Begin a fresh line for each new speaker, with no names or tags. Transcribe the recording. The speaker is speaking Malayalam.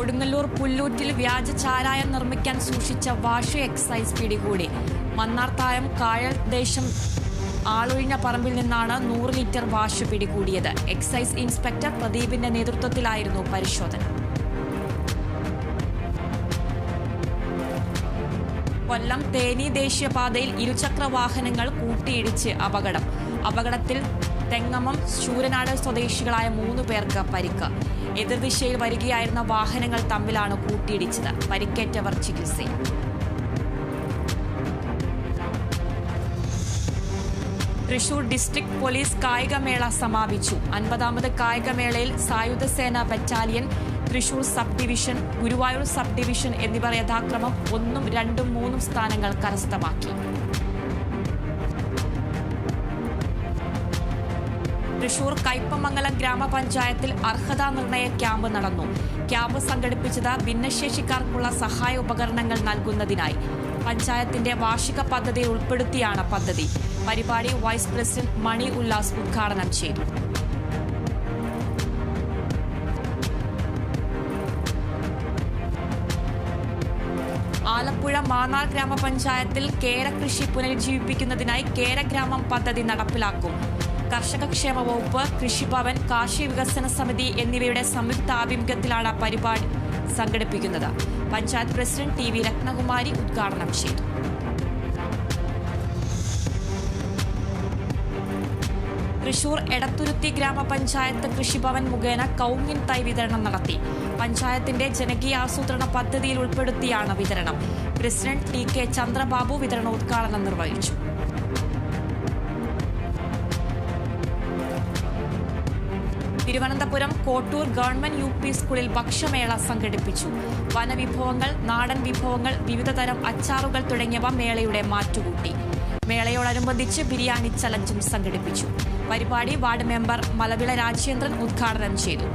കൊടുങ്ങല്ലൂർ പുല്ലൂറ്റിൽ വ്യാജ ചാരായം നിർമ്മിക്കാൻ സൂക്ഷിച്ച വാഷ് എക്സൈസ് പിടികൂടി. മന്നാർത്തായം കായൽ ദേശം ആളൊഴിഞ്ഞ പറമ്പിൽ നിന്നാണ് 100 ലിറ്റർ വാഷ് പിടികൂടിയത്. എക്സൈസ് ഇൻസ്പെക്ടർ പ്രദീപിന്റെ നേതൃത്വത്തിലായിരുന്നു പരിശോധന. കൊല്ലം തേനി ദേശീയപാതയിൽ ഇരുചക്ര വാഹനങ്ങൾ കൂട്ടിയിടിച്ച് അപകടത്തിൽ തെങ്ങമം ശൂരനാട് സ്വദേശികളായ 3 പേർക്ക് പരിക്ക്. എതിർദിശയിൽ വരികയായിരുന്ന വാഹനങ്ങൾ തമ്മിലാണ് കൂട്ടിയിടിച്ചത്. പരിക്കേറ്റവർ ചികിത്സയിൽ. തൃശൂർ ഡിസ്ട്രിക്ട് പോലീസ് കായികമേള സമാപിച്ചു. 50ാമത് കായികമേളയിൽ സായുധ സേന battalion, Thrissur sub division, Guruvayur sub division എന്നിവർ യഥാക്രമം 1, 2, 3 സ്ഥാനങ്ങൾ കരസ്ഥമാക്കി. തൃശൂർ കയ്പമംഗലം ഗ്രാമപഞ്ചായത്തിൽ അർഹതാ നിർണയ ക്യാമ്പ് നടന്നു. ക്യാമ്പ് സംഘടിപ്പിച്ചത് ഭിന്നശേഷിക്കാർക്കുള്ള സഹായ ഉപകരണങ്ങൾ നൽകുന്നതിനായി. പഞ്ചായത്തിന്റെ വാർഷിക പദ്ധതിയിൽ ഉൾപ്പെടുത്തിയാണ് പദ്ധതി. പരിപാടി വൈസ് പ്രസിഡന്റ് മണി ഉല്ലാസ് ഉദ്ഘാടനം ചെയ്തു. ആലപ്പുഴ മാന്നാർ ഗ്രാമപഞ്ചായത്തിൽ കേരകൃഷി പുനരുജ്ജീവിപ്പിക്കുന്നതിനായി കേരഗ്രാമം പദ്ധതി നടപ്പിലാക്കും. കർഷകക്ഷേമ വകുപ്പ്, കൃഷിഭവൻ, കാർഷിക വികസന സമിതി എന്നിവയുടെ സംയുക്താഭിമുഖ്യത്തിലാണ് പരിപാടി സംഘടിപ്പിക്കുന്നത്. Panchayat president T V Rathnakumari ഉദ്ഘാടനം ചെയ്തു. തൃശൂർ എടത്തുരുത്തി ഗ്രാമപഞ്ചായത്ത് കൃഷിഭവൻ മുഖേന കൗങ്ങിൻ തൈ വിതരണം നടത്തി. പഞ്ചായത്തിന്റെ ജനകീയ ആസൂത്രണ പദ്ധതിയിൽ ഉൾപ്പെടുത്തിയാണ് വിതരണം. പ്രസിഡന്റ് ടി കെ ചന്ദ്രബാബു വിതരണോദ്ഘാടനം നിർവഹിച്ചു. തിരുവനന്തപുരം കോട്ടൂർ ഗവൺമെന്റ് UP സ്കൂളിൽ ഭക്ഷ്യമേള സംഘടിപ്പിച്ചു. വനവിഭവങ്ങൾ, നാടൻ വിഭവങ്ങൾ, വിവിധതരം അച്ചാറുകൾ തുടങ്ങിയവ മേളയുടെ മാറ്റുകൂട്ടി. മേളയോടനുബന്ധിച്ച് ബിരിയാണി ചലഞ്ചും സംഘടിപ്പിച്ചു. പരിപാടി വാർഡ് മെമ്പർ മലവിള രാജേന്ദ്രൻ ഉദ്ഘാടനം ചെയ്തു.